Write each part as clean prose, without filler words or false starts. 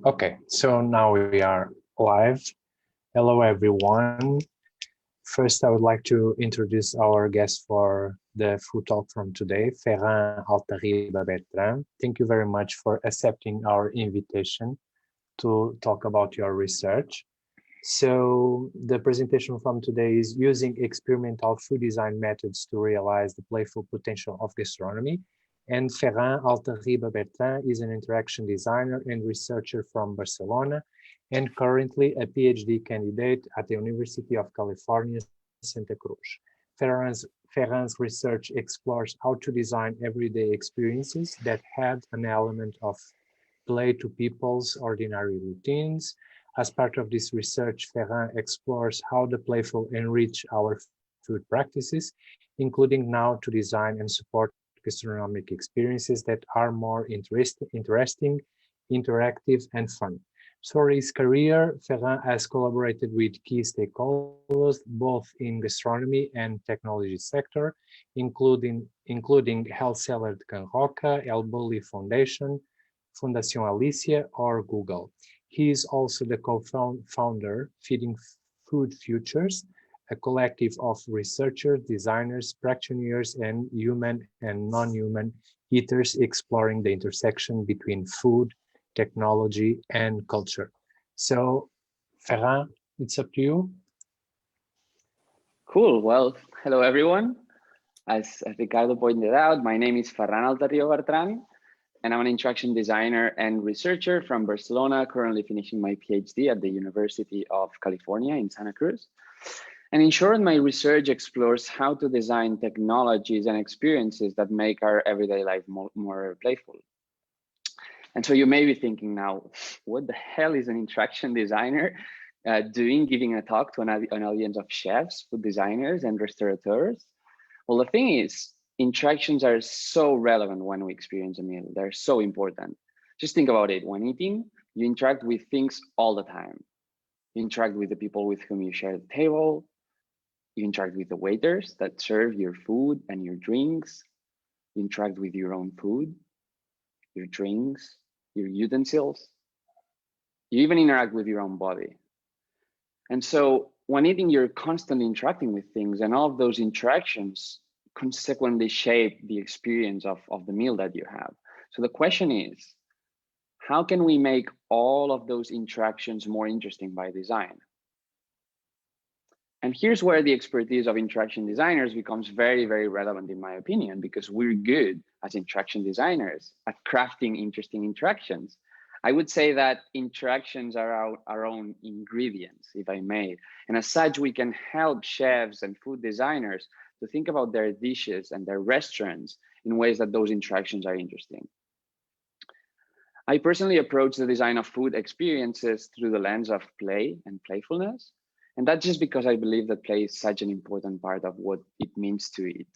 Okay, so now we are live. Hello, everyone. First, I would like to introduce our guest for the food talk from today, Ferran Altarriba Bertran. Thank you very much for accepting our invitation to talk about your research. So the presentation from today is using experimental food design methods to realize the playful potential of gastronomy. And Ferran Altarriba Bertran is an interaction designer and researcher from Barcelona, and currently a PhD candidate at the University of California, Santa Cruz. Ferran's research explores how to design everyday experiences that add an element of play to people's ordinary routines. As part of this research, Ferran explores how the playful enrich our food practices, including now to design and support gastronomic experiences that are more interesting, interactive, and fun. For his career, Ferran has collaborated with key stakeholders, both in gastronomy and technology sector, including Health Seller de Can Roca, El Bulli Foundation, Fundación Alicia, or Google. He is also the co-founder Feeding Food Futures, a collective of researchers, designers, practitioners, and human and non-human eaters exploring the intersection between food, technology, and culture. So, Ferran, it's up to you. Cool. Well, hello, everyone. As Ricardo pointed out, my name is Ferran Altarriba Bertran, and I'm an interaction designer and researcher from Barcelona, currently finishing my PhD at the University of California in Santa Cruz. And in short, my research explores how to design technologies and experiences that make our everyday life more playful. And so you may be thinking now, what the hell is an interaction designer doing, giving a talk to an audience of chefs, food designers, and restaurateurs? Well, the thing is, interactions are so relevant when we experience a meal. They're so important. Just think about it. When eating, you interact with things all the time. You interact with the people with whom you share the table. You interact with the waiters that serve your food and your drinks. You interact with your own food, your drinks, your utensils. You even interact with your own body. And so when eating, you're constantly interacting with things, and all of those interactions consequently shape the experience of the meal that you have. So the question is, how can we make all of those interactions more interesting by design? And here's where the expertise of interaction designers becomes very, very relevant, in my opinion, because we're good as interaction designers at crafting interesting interactions. I would say that interactions are our own ingredients, if I may. And as such, we can help chefs and food designers to think about their dishes and their restaurants in ways that those interactions are interesting. I personally approach the design of food experiences through the lens of play and playfulness. And that's just because I believe that play is such an important part of what it means to eat.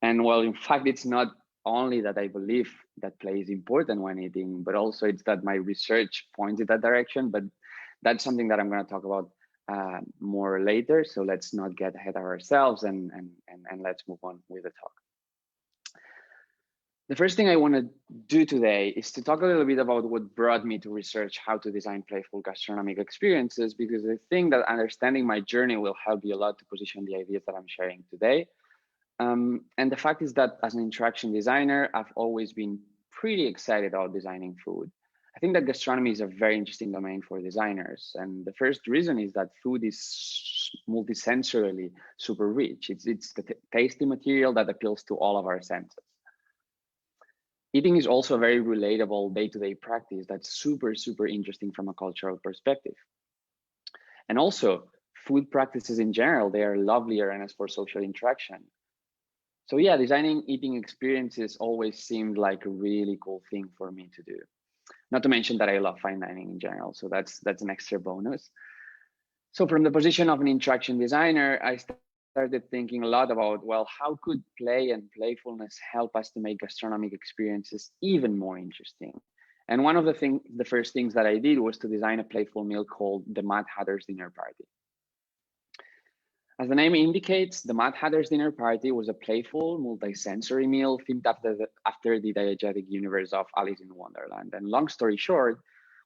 And well, in fact, it's not only that I believe that play is important when eating, but also it's that my research points in that direction. But that's something that I'm going to talk about more later. So let's not get ahead of ourselves and let's move on with the talk. The first thing I want to do today is to talk a little bit about what brought me to research how to design playful gastronomic experiences, because I think that understanding my journey will help you a lot to position the ideas that I'm sharing today. And the fact is that as an interaction designer, I've always been pretty excited about designing food. I think that gastronomy is a very interesting domain for designers. And the first reason is that food is multisensorily super rich. It's the tasty material that appeals to all of our senses. Eating is also a very relatable day-to-day practice that's super, super interesting from a cultural perspective. And also, food practices in general, they are lovely arenas for social interaction. So yeah, designing eating experiences always seemed like a really cool thing for me to do. Not to mention that I love fine dining in general, so that's an extra bonus. So from the position of an interaction designer, I started thinking a lot about, well, how could play and playfulness help us to make gastronomic experiences even more interesting? And one of the first things that I did was to design a playful meal called the Mad Hatter's Dinner Party. As the name indicates, the Mad Hatter's Dinner Party was a playful, multi-sensory meal themed after the diegetic universe of Alice in Wonderland. And long story short,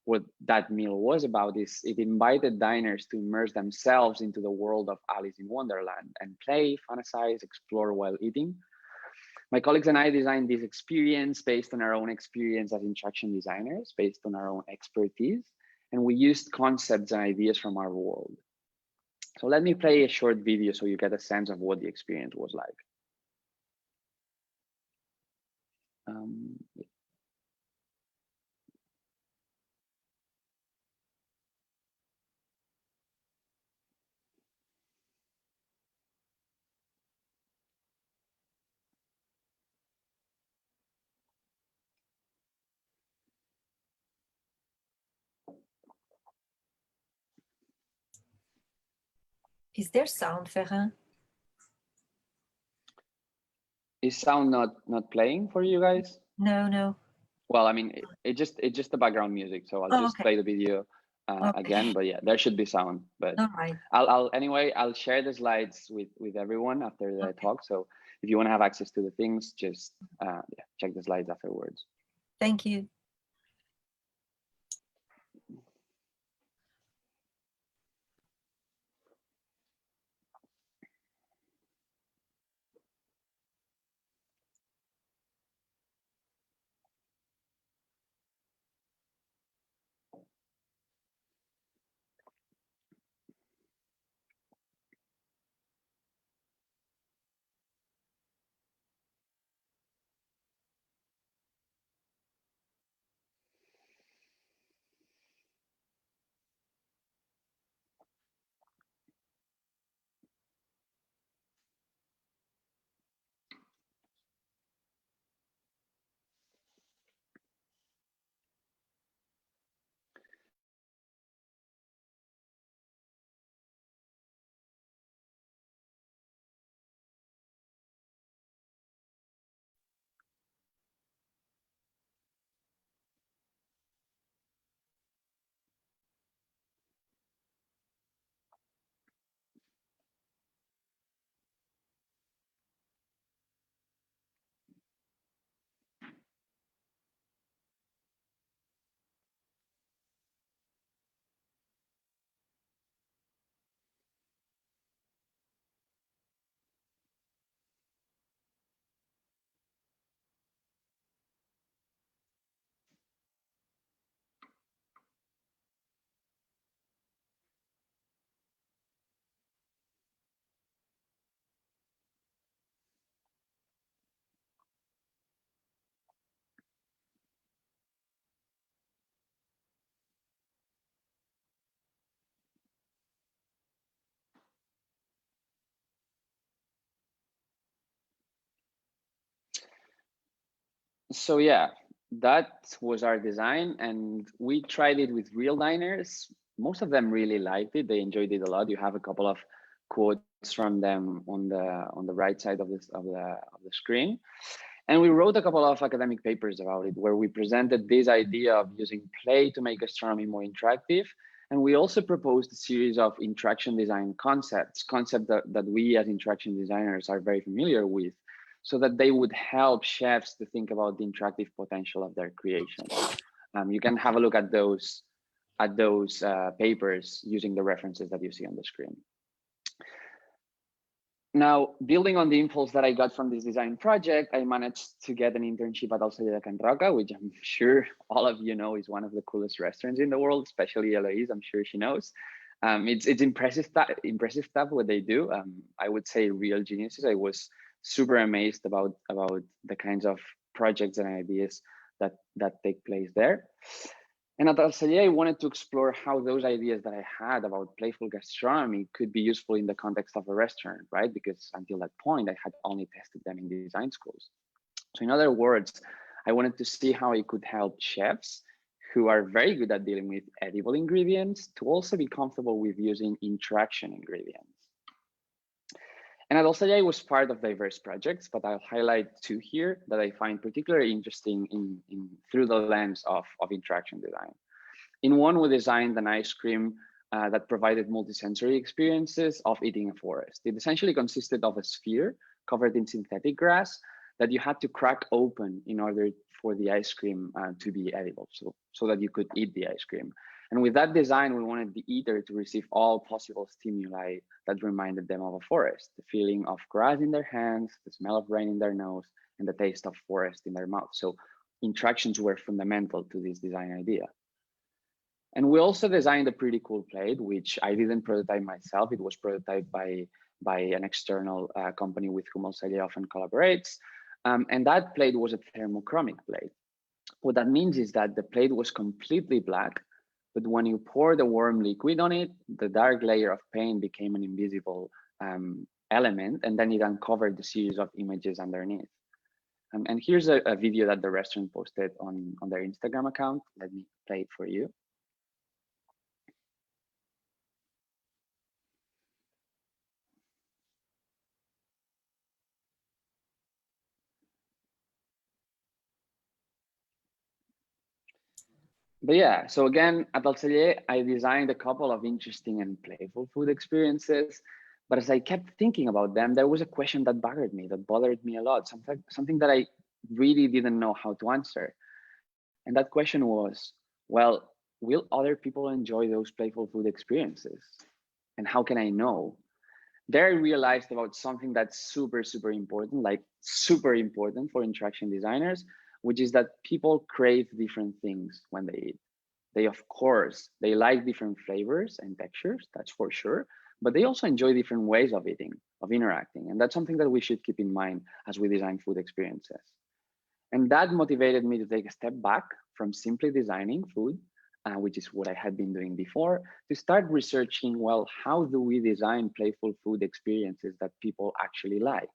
what that meal was about is it invited diners to immerse themselves into the world of Alice in Wonderland and play, fantasize, explore while eating. My colleagues and I designed this experience based on our own experience as interaction designers, based on our own expertise, and we used concepts and ideas from our world. So let me play a short video so you get a sense of what the experience was like. Is there sound, Ferran? Is sound not playing for you guys? No. Well, I mean, it's just the background music, so I'll just play the video again. But yeah, there should be sound. But all right. I'll share the slides with everyone after the talk. So if you want to have access to the things, just check the slides afterwards. Thank you. So yeah, that was our design, and we tried it with real diners. Most of them really liked it. They enjoyed it a lot. You have a couple of quotes from them on the right side of the screen. And we wrote a couple of academic papers about it, where we presented this idea of using play to make gastronomy more interactive. And we also proposed a series of interaction design concepts that we as interaction designers are very familiar with, so that they would help chefs to think about the interactive potential of their creation. You can have a look at those papers using the references that you see on the screen. Now, building on the impulse that I got from this design project, I managed to get an internship at Altarriba Can Roca, which I'm sure all of you know is one of the coolest restaurants in the world, especially Eloise, I'm sure she knows. It's impressive stuff what they do. I would say real geniuses. I was super amazed about the kinds of projects and ideas that take place there. And at Altarriba, I wanted to explore how those ideas that I had about playful gastronomy could be useful in the context of a restaurant, right? Because until that point, I had only tested them in design schools. So in other words, I wanted to see how it could help chefs who are very good at dealing with edible ingredients to also be comfortable with using interaction ingredients. And at Altarriba, I was part of diverse projects, but I'll highlight two here that I find particularly interesting through the lens of interaction design. In one, we designed an ice cream that provided multisensory experiences of eating a forest. It essentially consisted of a sphere covered in synthetic grass that you had to crack open in order for the ice cream to be edible, so that you could eat the ice cream. And with that design, we wanted the eater to receive all possible stimuli that reminded them of a forest, the feeling of grass in their hands, the smell of rain in their nose, and the taste of forest in their mouth. So interactions were fundamental to this design idea. And we also designed a pretty cool plate, which I didn't prototype myself. It was prototyped by an external company with whom Altarriba often collaborates. And that plate was a thermochromic plate. What that means is that the plate was completely black, but when you pour the warm liquid on it, the dark layer of paint became an invisible element, and then it uncovered the series of images underneath. And here's a video that the restaurant posted on their Instagram account. Let me play it for you. But yeah, so again, at Altarriba, I designed a couple of interesting and playful food experiences. But as I kept thinking about them, there was a question that bothered me a lot, something that I really didn't know how to answer. And that question was, well, will other people enjoy those playful food experiences? And how can I know? There I realized about something that's super, super important, like super important for interaction designers, which is that people crave different things when they eat. They, of course, they like different flavors and textures, that's for sure, but they also enjoy different ways of eating, of interacting. And that's something that we should keep in mind as we design food experiences. And that motivated me to take a step back from simply designing food, which is what I had been doing before, to start researching, well, how do we design playful food experiences that people actually like?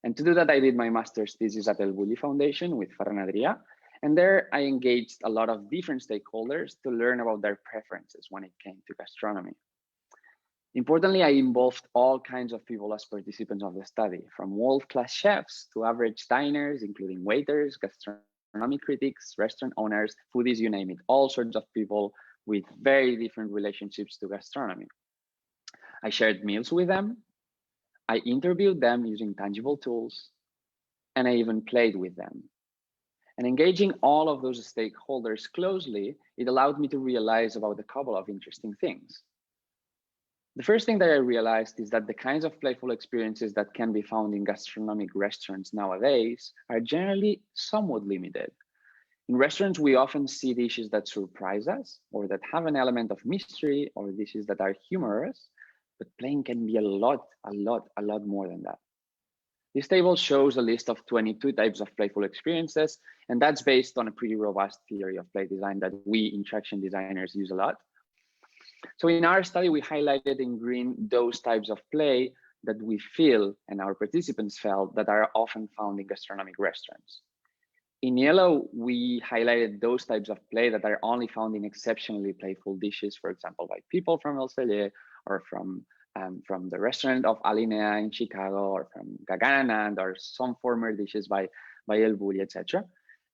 And to do that, I did my master's thesis at El Bulli Foundation with Ferran. And there I engaged a lot of different stakeholders to learn about their preferences when it came to gastronomy. Importantly, I involved all kinds of people as participants of the study, from world-class chefs to average diners, including waiters, gastronomy critics, restaurant owners, foodies, you name it, all sorts of people with very different relationships to gastronomy. I shared meals with them, I interviewed them using tangible tools, and I even played with them. And engaging all of those stakeholders closely, it allowed me to realize about a couple of interesting things. The first thing that I realized is that the kinds of playful experiences that can be found in gastronomic restaurants nowadays are generally somewhat limited. In restaurants, we often see dishes that surprise us, or that have an element of mystery, or dishes that are humorous, but playing can be a lot more than that. This table shows a list of 22 types of playful experiences, and that's based on a pretty robust theory of play design that we interaction designers use a lot. So in our study, we highlighted in green those types of play that we feel and our participants felt that are often found in gastronomic restaurants. In yellow, we highlighted those types of play that are only found in exceptionally playful dishes, for example, by people from Altarriba or from the restaurant of Alinea in Chicago, or from Gagananand, or some former dishes by El Bulli, etc.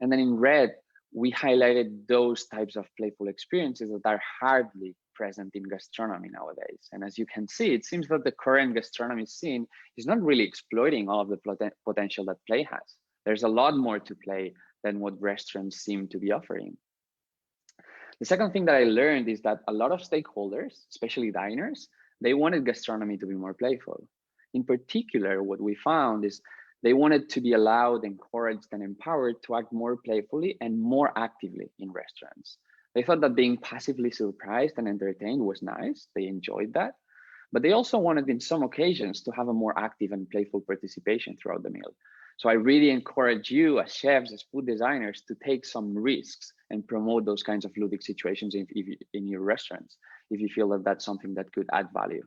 And then in red, we highlighted those types of playful experiences that are hardly present in gastronomy nowadays. And as you can see, it seems that the current gastronomy scene is not really exploiting all of the potential that play has. There's a lot more to play than what restaurants seem to be offering. The second thing that I learned is that a lot of stakeholders, especially diners, they wanted gastronomy to be more playful. In particular, what we found is they wanted to be allowed, encouraged, and empowered to act more playfully and more actively in restaurants. They thought that being passively surprised and entertained was nice. They enjoyed that. But they also wanted, in some occasions, to have a more active and playful participation throughout the meal. So I really encourage you as chefs, as food designers, to take some risks and promote those kinds of ludic situations in your restaurants, if you feel that that's something that could add value.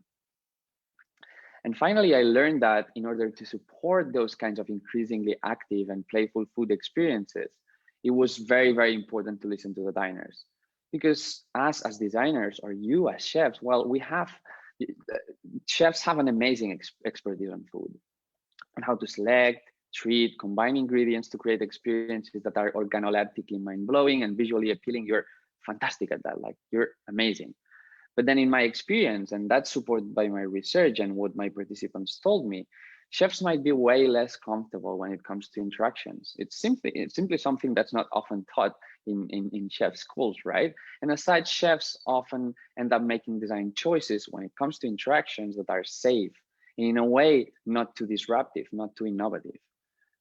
And finally, I learned that in order to support those kinds of increasingly active and playful food experiences, it was very, very important to listen to the diners. Because us as designers, or you as chefs, well, chefs have an amazing expertise on food, on how to select, treat, combine ingredients to create experiences that are organoleptically mind-blowing and visually appealing. You're fantastic at that, like you're amazing. But then in my experience, and that's supported by my research and what my participants told me, chefs might be way less comfortable when it comes to interactions. It's simply something that's not often taught in chef schools, right? And as such, chefs often end up making design choices when it comes to interactions that are safe, in a way, not too disruptive, not too innovative.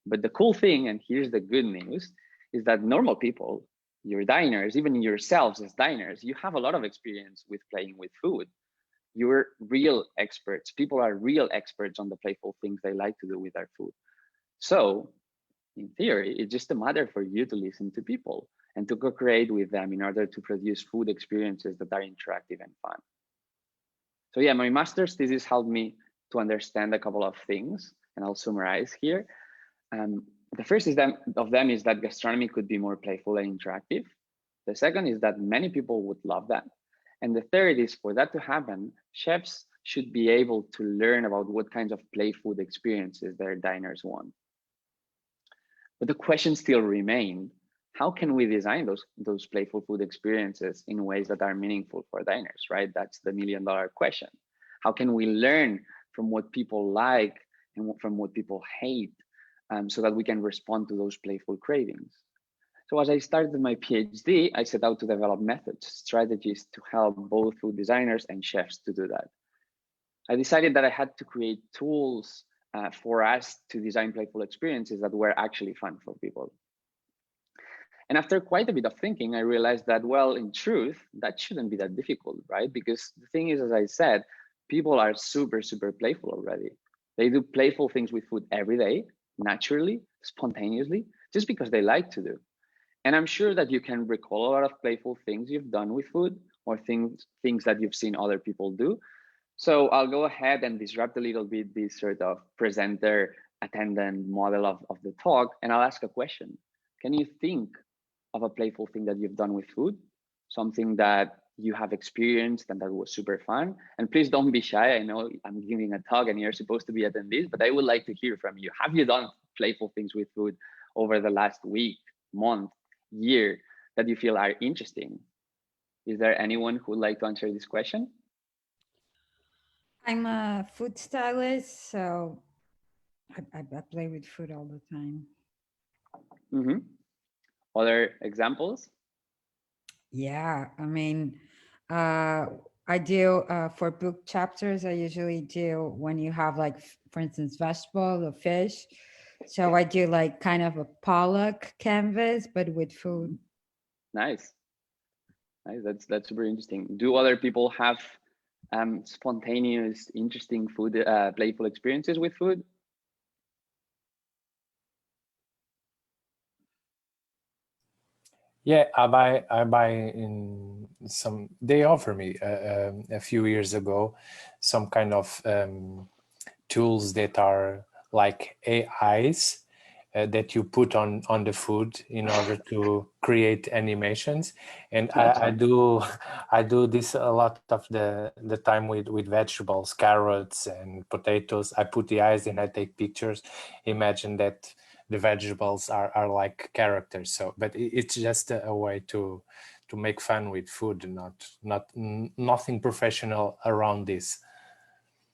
But the cool thing, and here's the good news, is that normal people, your diners, even yourselves as diners, you have a lot of experience with playing with food. You're real experts. People are real experts on the playful things they like to do with their food. So in theory, it's just a matter for you to listen to people and to co-create with them in order to produce food experiences that are interactive and fun. So yeah, my master's thesis helped me to understand a couple of things, and I'll summarize here. The first of them is that gastronomy could be more playful and interactive. The second is that many people would love that. And the third is, for that to happen, chefs should be able to learn about what kinds of play food experiences their diners want. But the question still remains: how can we design those playful food experiences in ways that are meaningful for diners, right? That's the million-dollar question. How can we learn from what people like and from what people hate, so that we can respond to those playful cravings? So as I started my PhD, I set out to develop methods, strategies to help both food designers and chefs to do that. I decided that I had to create tools for us to design playful experiences that were actually fun for people. And after quite a bit of thinking, I realized that, well, in truth, that shouldn't be that difficult, right? Because the thing is, as I said, people are super, super playful already. They do playful things with food every day, naturally, spontaneously, just because they like to do. And I'm sure that you can recall a lot of playful things you've done with food, or things that you've seen other people do. So I'll go ahead and disrupt a little bit this sort of presenter attendant model of the talk, and I'll ask a question. Can you think of a playful thing that you've done with food? Something that you have experienced and that was super fun? And please don't be shy. I know I'm giving a talk and you're supposed to be attendees, but I would like to hear from you. Have you done playful things with food over the last week, month, year that you feel are interesting? Is there anyone who would like to answer this question? I'm a food stylist, so I play with food all the time. Mm-hmm. Other examples? Yeah, I mean, I do for book chapters. I usually do when you have like, for instance, vegetable or fish. So I do like kind of a pollock canvas, but with food. Nice. Nice. That's super interesting. Do other people have spontaneous, interesting food, playful experiences with food? Yeah, I buy in some. They offer me a few years ago some kind of tools that are like AIs that you put on the food in order to create animations, and I do I do this a lot of the time with vegetables, carrots and potatoes. I put the eyes and I take pictures. Imagine that the vegetables are like characters. So, but it's just a way to make fun with food, nothing professional around this.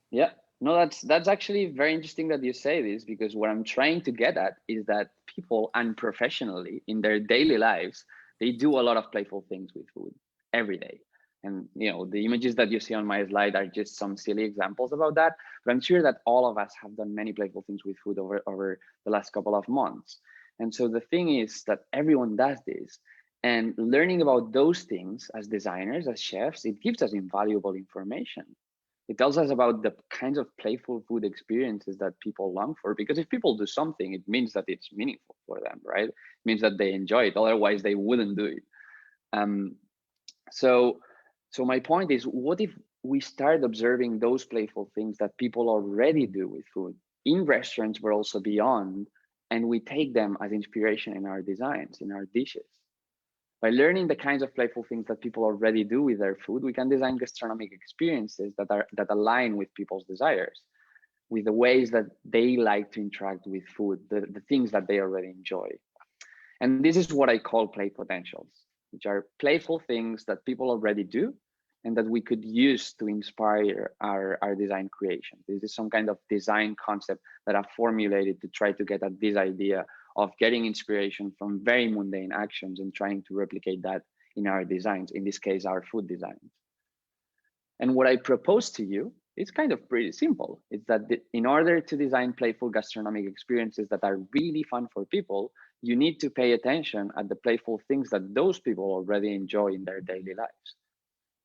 Yeah, no, that's actually very interesting that you say this, because what I'm trying to get at is that people unprofessionally in their daily lives, they do a lot of playful things with food every day. And the images that you see on my slide are just some silly examples about that. But I'm sure that all of us have done many playful things with food over the last couple of months. And so the thing is that everyone does this. And learning about those things as designers, as chefs, it gives us invaluable information. It tells us about the kinds of playful food experiences that people long for. Because if people do something, it means that it's meaningful for them, right? It means that they enjoy it. Otherwise, they wouldn't do it. So my point is, what if we start observing those playful things that people already do with food in restaurants, but also beyond, and we take them as inspiration in our designs, in our dishes? By learning the kinds of playful things that people already do with their food, we can design gastronomic experiences that align with people's desires, with the ways that they like to interact with food, the things that they already enjoy. And this is what I call play potentials, which are playful things that people already do, and that we could use to inspire our design creation. This is some kind of design concept that I've formulated to try to get at this idea of getting inspiration from very mundane actions and trying to replicate that in our designs, in this case, our food designs. And what I propose to you is kind of pretty simple. It's that in order to design playful gastronomic experiences that are really fun for people, you need to pay attention at the playful things that those people already enjoy in their daily lives.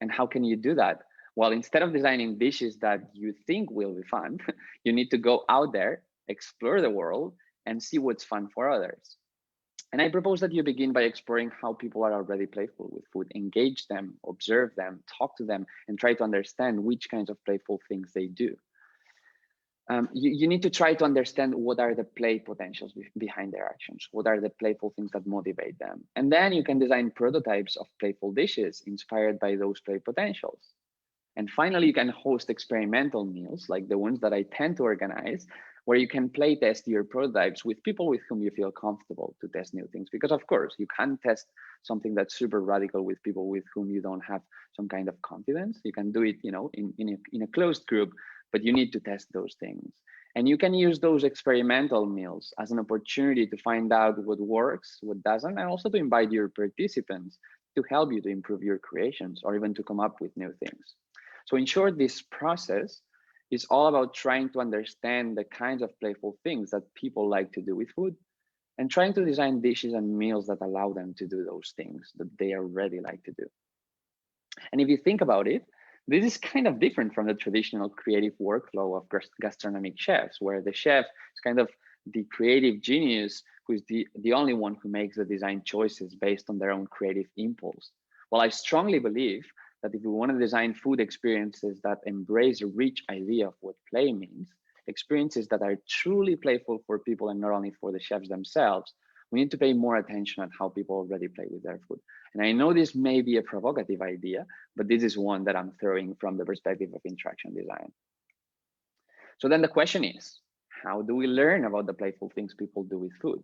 And how can you do that? Well, instead of designing dishes that you think will be fun, you need to go out there, explore the world, and see what's fun for others. And I propose that you begin by exploring how people are already playful with food, engage them, observe them, talk to them, and try to understand which kinds of playful things they do. You need to try to understand what are the play potentials behind their actions, what are the playful things that motivate them. And then you can design prototypes of playful dishes inspired by those play potentials. And finally, you can host experimental meals like the ones that I tend to organize, where you can play test your prototypes with people with whom you feel comfortable to test new things. Because of course, you can't test something that's super radical with people with whom you don't have some kind of confidence. You can do it, in a closed group, but you need to test those things. And you can use those experimental meals as an opportunity to find out what works, what doesn't, and also to invite your participants to help you to improve your creations or even to come up with new things. So in short, this process is all about trying to understand the kinds of playful things that people like to do with food and trying to design dishes and meals that allow them to do those things that they already like to do. And if you think about it, this is kind of different from the traditional creative workflow of gastronomic chefs, where the chef is kind of the creative genius who is the only one who makes the design choices based on their own creative impulse. Well, I strongly believe that if we want to design food experiences that embrace a rich idea of what play means, experiences that are truly playful for people and not only for the chefs themselves, we need to pay more attention at how people already play with their food. And I know this may be a provocative idea, but this is one that I'm throwing from the perspective of interaction design. So then the question is, how do we learn about the playful things people do with food?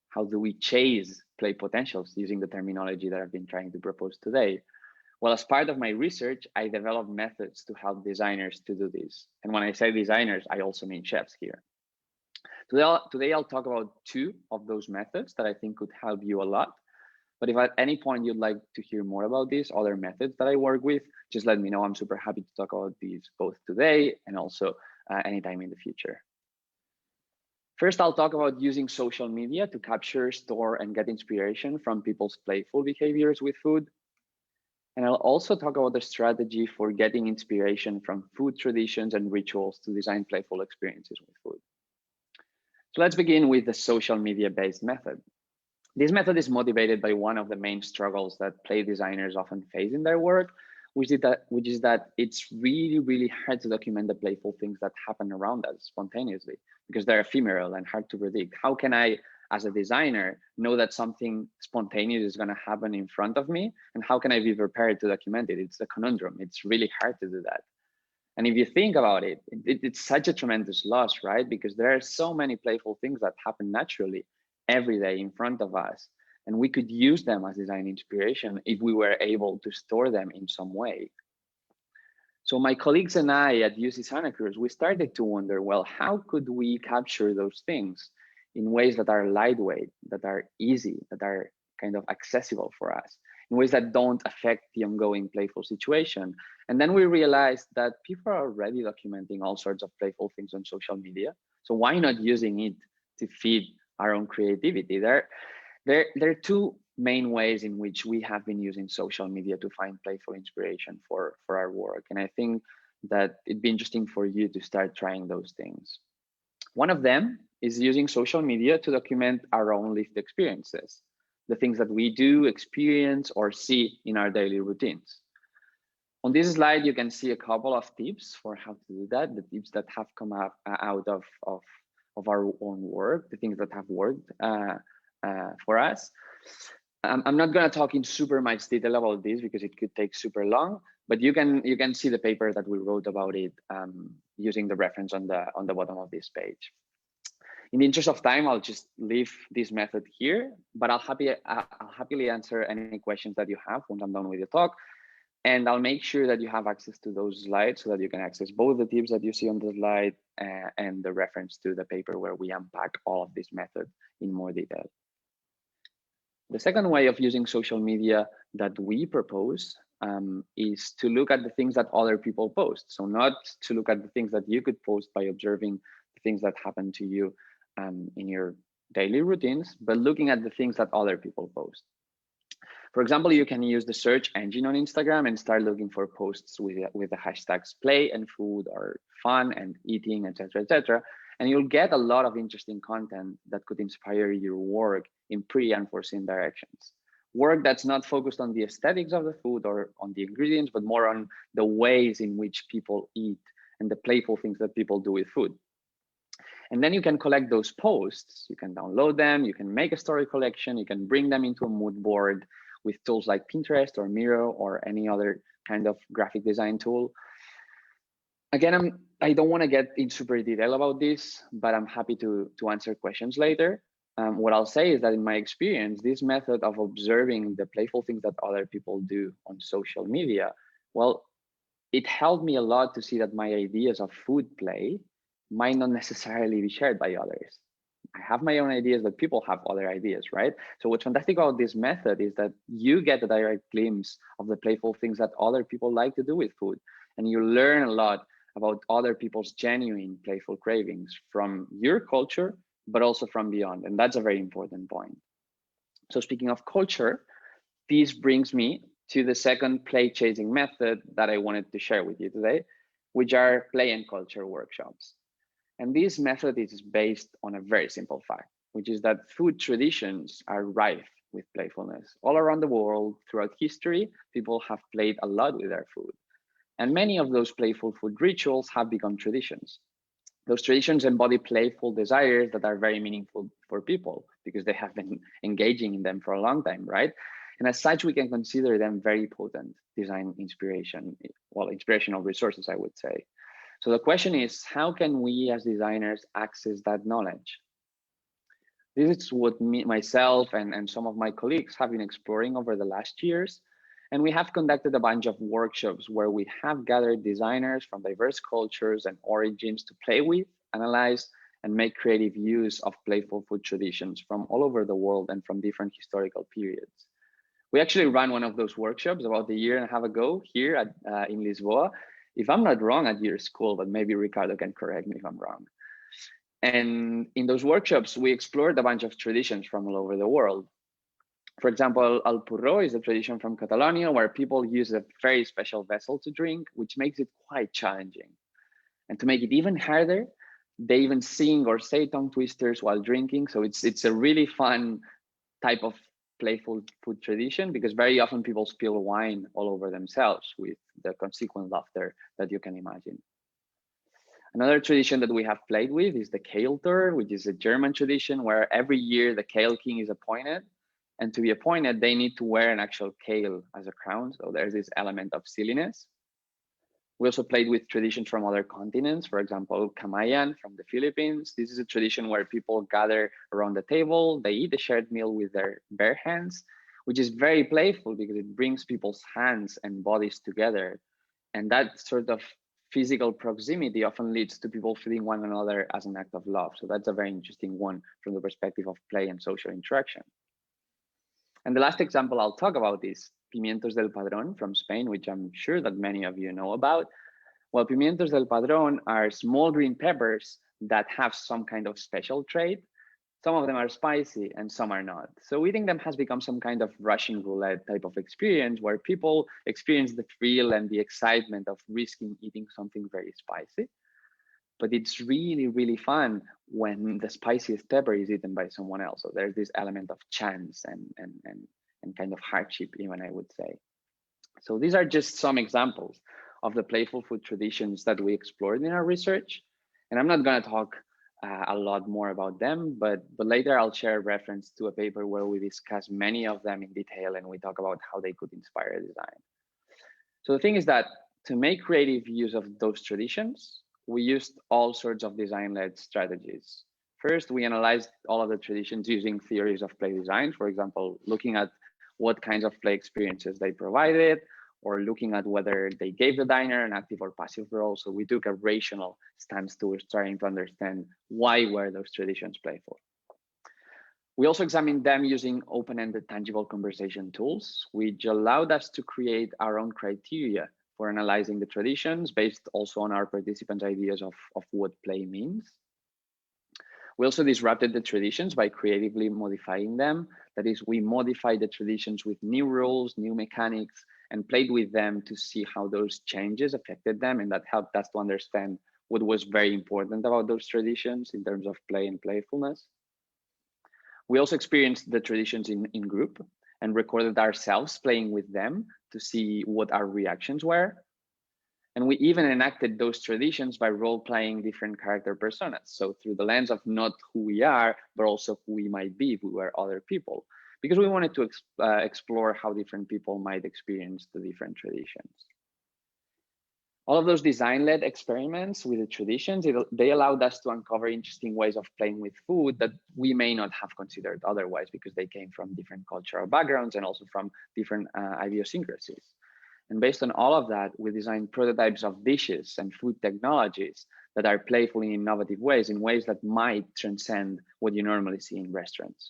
How do we chase play potentials using the terminology that I've been trying to propose today? Well, as part of my research, I developed methods to help designers to do this. And when I say designers, I also mean chefs here. Today I'll talk about two of those methods that I think could help you a lot. But if at any point you'd like to hear more about these other methods that I work with, just let me know. I'm super happy to talk about these both today and also anytime in the future. First, I'll talk about using social media to capture, store, and get inspiration from people's playful behaviors with food. And I'll also talk about the strategy for getting inspiration from food traditions and rituals to design playful experiences with food. So let's begin with the social media-based method. This method is motivated by one of the main struggles that play designers often face in their work, which is that it's really, really hard to document the playful things that happen around us spontaneously because they're ephemeral and hard to predict. How can I, as a designer, know that something spontaneous is going to happen in front of me? And how can I be prepared to document it? It's a conundrum. It's really hard to do that. And if you think about it, it's such a tremendous loss, right? Because there are so many playful things that happen naturally every day in front of us. And we could use them as design inspiration if we were able to store them in some way. So my colleagues and I at UC Santa Cruz, we started to wonder, well, how could we capture those things in ways that are lightweight, that are easy, that are kind of accessible for us, in ways that don't affect the ongoing playful situation? And then we realized that people are already documenting all sorts of playful things on social media. So why not using it to feed our own creativity? There are two main ways in which we have been using social media to find playful inspiration for our work. And I think that it'd be interesting for you to start trying those things. One of them is using social media to document our own lived experiences, the things that we do, experience, or see in our daily routines. On this slide, you can see a couple of tips for how to do that, the tips that have come up out of our own work, the things that have worked for us. I'm not going to talk in super much detail about this because it could take super long, but you can see the paper that we wrote about it using the reference on the bottom of this page. In the interest of time, I'll just leave this method here, but I'll happily answer any questions that you have once I'm done with the talk. And I'll make sure that you have access to those slides so that you can access both the tips that you see on the slide and the reference to the paper where we unpack all of this method in more detail. The second way of using social media that we propose is to look at the things that other people post. So not to look at the things that you could post by observing the things that happen to you in your daily routines, but looking at the things that other people post. For example, you can use the search engine on Instagram and start looking for posts with the hashtags play and food or fun and eating, etc., etc. And you'll get a lot of interesting content that could inspire your work in pretty unforeseen directions. Work that's not focused on the aesthetics of the food or on the ingredients, but more on the ways in which people eat and the playful things that people do with food. And then you can collect those posts, you can download them, you can make a story collection, you can bring them into a mood board with tools like Pinterest or Miro or any other kind of graphic design tool. Again, I don't want to get in super detail about this, but I'm happy to answer questions later. What I'll say is that in my experience, this method of observing the playful things that other people do on social media, well, it helped me a lot to see that my ideas of food play might not necessarily be shared by others. I have my own ideas, but people have other ideas, right? So what's fantastic about this method is that you get a direct glimpse of the playful things that other people like to do with food. And you learn a lot about other people's genuine playful cravings from your culture, but also from beyond. And that's a very important point. So speaking of culture, this brings me to the second play chasing method that I wanted to share with you today, which are play and culture workshops. And this method is based on a very simple fact, which is that food traditions are rife with playfulness. All around the world, throughout history, people have played a lot with their food. And many of those playful food rituals have become traditions. Those traditions embody playful desires that are very meaningful for people because they have been engaging in them for a long time, right? And as such, we can consider them very potent design inspiration, well, inspirational resources, I would say. So the question is, how can we as designers access that knowledge? This is what myself and some of my colleagues have been exploring over the last years. And we have conducted a bunch of workshops where we have gathered designers from diverse cultures and origins to play with, analyze, and make creative use of playful food traditions from all over the world and from different historical periods. We actually ran one of those workshops about a year and a half ago here in Lisboa. If I'm not wrong, at your school, but maybe Ricardo can correct me if I'm wrong. And in those workshops, we explored a bunch of traditions from all over the world. For example, el porró is a tradition from Catalonia where people use a very special vessel to drink, which makes it quite challenging. And to make it even harder, they even sing or say tongue twisters while drinking. So it's a really fun type of playful food tradition because very often people spill wine all over themselves with the consequent laughter that you can imagine. Another tradition that we have played with is the kale tour, which is a German tradition where every year the kale king is appointed. And to be appointed, they need to wear an actual kale as a crown. So there's this element of silliness. We also played with traditions from other continents. For example, Kamayan from the Philippines. This is a tradition where people gather around the table. They eat a shared meal with their bare hands, which is very playful because it brings people's hands and bodies together. And that sort of physical proximity often leads to people feeling one another as an act of love. So that's a very interesting one from the perspective of play and social interaction. And the last example I'll talk about is pimientos del padrón from Spain, which I'm sure that many of you know about. Well, pimientos del padrón are small green peppers that have some kind of special trait. Some of them are spicy and some are not. So eating them has become some kind of Russian roulette type of experience where people experience the thrill and the excitement of risking eating something very spicy. But it's really, really fun when the spiciest pepper is eaten by someone else. So there's this element of chance and kind of hardship, even I would say. So these are just some examples of the playful food traditions that we explored in our research. And I'm not going to talk a lot more about them, but later I'll share a reference to a paper where we discuss many of them in detail and we talk about how they could inspire design. So the thing is that to make creative use of those traditions, we used all sorts of design-led strategies. First, we analyzed all of the traditions using theories of play design, for example, looking at what kinds of play experiences they provided, or looking at whether they gave the diner an active or passive role. So we took a rational stance towards trying to understand why were those traditions playful. We also examined them using open-ended tangible conversation tools, which allowed us to create our own criteria for analyzing the traditions based also on our participants' ideas of what play means. We also disrupted the traditions by creatively modifying them. That is, we modified the traditions with new rules, new mechanics, and played with them to see how those changes affected them. And that helped us to understand what was very important about those traditions in terms of play and playfulness. We also experienced the traditions in group and recorded ourselves playing with them to see what our reactions were. And we even enacted those traditions by role-playing different character personas. So through the lens of not who we are, but also who we might be if we were other people, because we wanted to explore how different people might experience the different traditions. All of those design-led experiments with the traditions, they allowed us to uncover interesting ways of playing with food that we may not have considered otherwise, because they came from different cultural backgrounds and also from different idiosyncrasies. And based on all of that, we designed prototypes of dishes and food technologies that are playful in innovative ways, in ways that might transcend what you normally see in restaurants.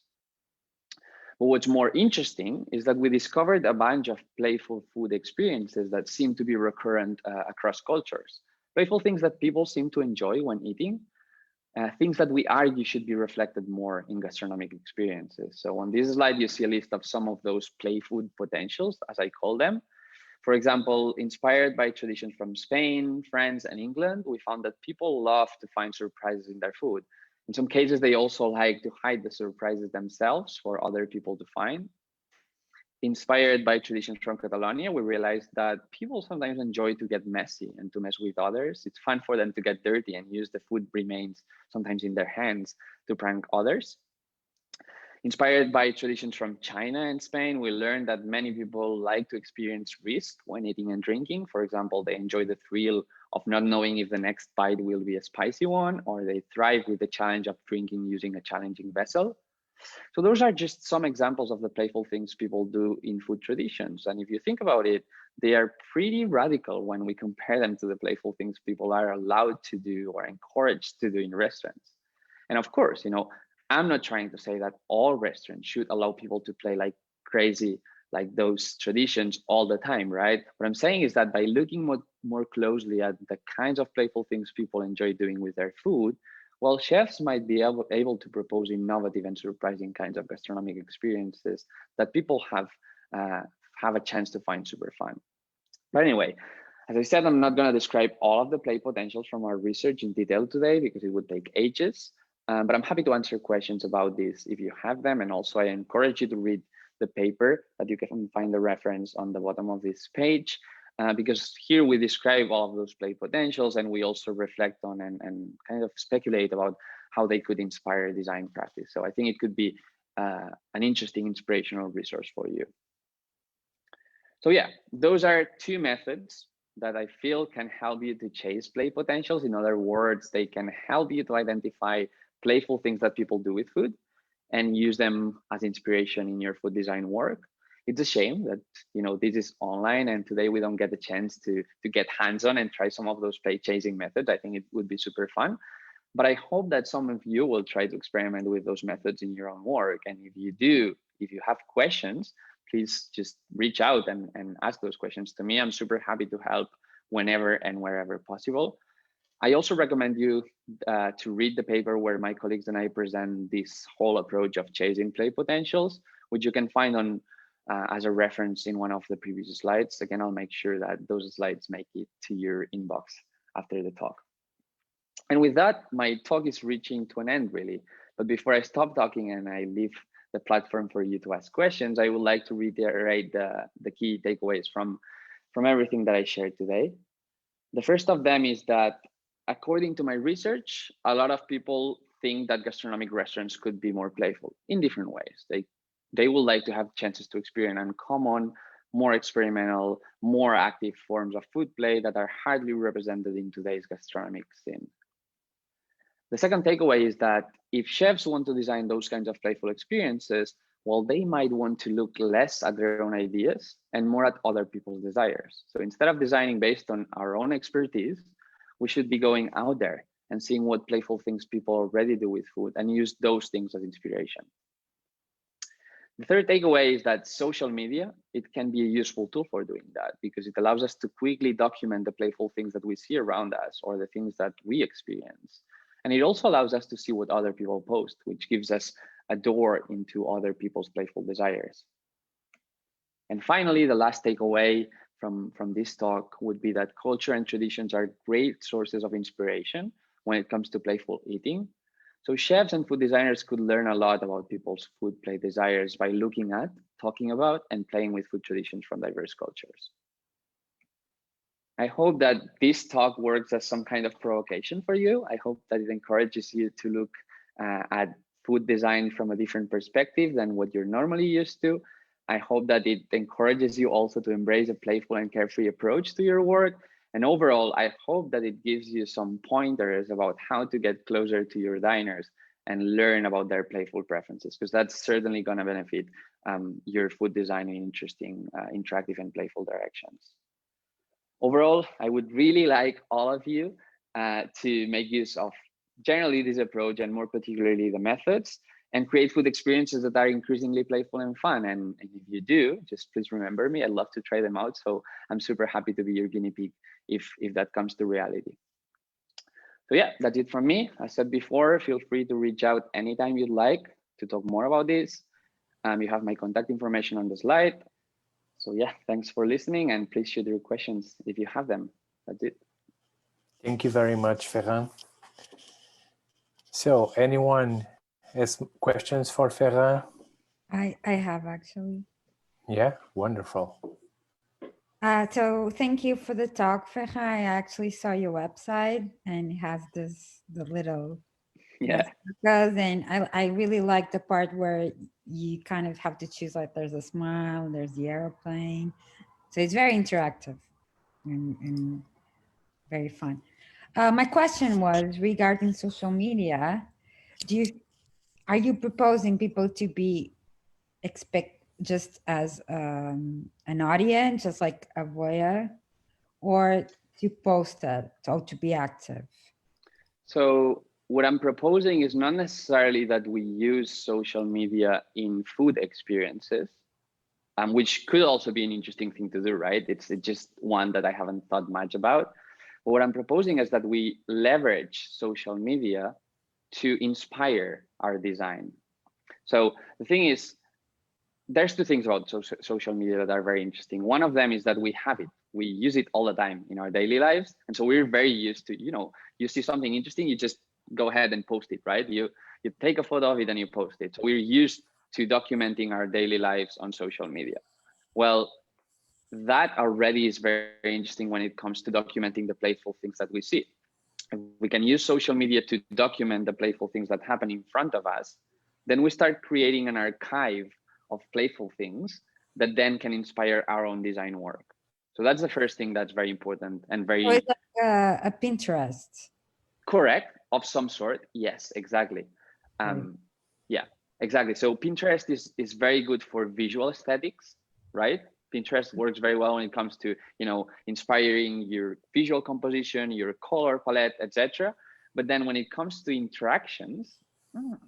But what's more interesting is that we discovered a bunch of playful food experiences that seem to be recurrent across cultures. Playful things that people seem to enjoy when eating, things that we argue should be reflected more in gastronomic experiences. So on this slide, you see a list of some of those play food potentials, as I call them. For example, inspired by traditions from Spain, France, and England, we found that people love to find surprises in their food. In some cases, they also like to hide the surprises themselves for other people to find. Inspired by traditions from Catalonia, we realized that people sometimes enjoy to get messy and to mess with others. It's fun for them to get dirty and use the food remains sometimes in their hands to prank others. Inspired by traditions from China and Spain, we learned that many people like to experience risk when eating and drinking. For example, they enjoy the thrill of not knowing if the next bite will be a spicy one, or they thrive with the challenge of drinking using a challenging vessel. So those are just some examples of the playful things people do in food traditions. And if you think about it, they are pretty radical when we compare them to the playful things people are allowed to do or encouraged to do in restaurants. And of course, I'm not trying to say that all restaurants should allow people to play like crazy, like those traditions all the time, right? What I'm saying is that by looking more closely at the kinds of playful things people enjoy doing with their food, well, chefs might be able to propose innovative and surprising kinds of gastronomic experiences that people have a chance to find super fun. But anyway, as I said, I'm not going to describe all of the play potentials from our research in detail today because it would take ages. But I'm happy to answer questions about this if you have them. And also I encourage you to read the paper that you can find the reference on the bottom of this page, because here we describe all of those play potentials and we also reflect on and kind of speculate about how they could inspire design practice. So I think it could be an interesting inspirational resource for you. So yeah, those are two methods that I feel can help you to chase play potentials. In other words, they can help you to identify playful things that people do with food and use them as inspiration in your food design work. It's a shame that this is online and today we don't get the chance to get hands-on and try some of those play chasing methods. I think it would be super fun. But I hope that some of you will try to experiment with those methods in your own work. And if you do, if you have questions, please just reach out and ask those questions to me. I'm super happy to help whenever and wherever possible. I also recommend you to read the paper where my colleagues and I present this whole approach of chasing play potentials, which you can find on as a reference in one of the previous slides. Again, I'll make sure that those slides make it to your inbox after the talk. And with that, my talk is reaching to an end, really. But before I stop talking and I leave the platform for you to ask questions, I would like to reiterate the key takeaways from everything that I shared today. The first of them is that, according to my research, a lot of people think that gastronomic restaurants could be more playful in different ways. They would like to have chances to experience uncommon, more experimental, more active forms of food play that are hardly represented in today's gastronomic scene. The second takeaway is that if chefs want to design those kinds of playful experiences, well, they might want to look less at their own ideas and more at other people's desires. So instead of designing based on our own expertise, we should be going out there and seeing what playful things people already do with food and use those things as inspiration. The third takeaway is that social media, it can be a useful tool for doing that because it allows us to quickly document the playful things that we see around us or the things that we experience. And it also allows us to see what other people post, which gives us a door into other people's playful desires. And finally, the last takeaway from this talk would be that culture and traditions are great sources of inspiration when it comes to playful eating. So chefs and food designers could learn a lot about people's food play desires by looking at, talking about, and playing with food traditions from diverse cultures. I hope that this talk works as some kind of provocation for you. I hope that it encourages you to look at food design from a different perspective than what you're normally used to. I hope that it encourages you also to embrace a playful and carefree approach to your work. And overall, I hope that it gives you some pointers about how to get closer to your diners and learn about their playful preferences, because that's certainly going to benefit your food design in interesting, interactive and playful directions. Overall, I would really like all of you to make use of generally this approach and more particularly the methods and create food experiences that are increasingly playful and fun. And if you do, just please remember me. I'd love to try them out. So I'm super happy to be your guinea pig if that comes to reality. So yeah, that's it from me. As said before, feel free to reach out anytime you'd like to talk more about this. You have my contact information on the slide. So yeah, thanks for listening and please shoot your questions if you have them. That's it. Thank you very much, Ferran. So anyone has questions for Ferran? I have actually. Yeah, wonderful. So thank you for the talk, Ferran. I actually saw your website and it has the little circles, and I really like the part where you kind of have to choose, like there's a smile, there's the airplane. So it's very interactive and very fun. My question was regarding social media. Are you proposing people to be expect just as an audience, just like a voyeur, or to post it or to be active? So what I'm proposing is not necessarily that we use social media in food experiences, which could also be an interesting thing to do, right? It's just one that I haven't thought much about. But what I'm proposing is that we leverage social media to inspire our design. So the thing is, there's two things about social media that are very interesting. One of them is that we have it. We use it all the time in our daily lives. And so we're very used to, you see something interesting, you just go ahead and post it, right? You take a photo of it and you post it. So we're used to documenting our daily lives on social media. Well, that already is very, very interesting when it comes to documenting the playful things that we see. If we can use social media to document the playful things that happen in front of us, then we start creating an archive of playful things that then can inspire our own design work. So that's the first thing that's very important and very... It's like a Pinterest. Correct, of some sort. Yes, exactly. Yeah, exactly. So Pinterest is very good for visual aesthetics, right? Pinterest works very well when it comes to, inspiring your visual composition, your color palette, etc. But then when it comes to interactions,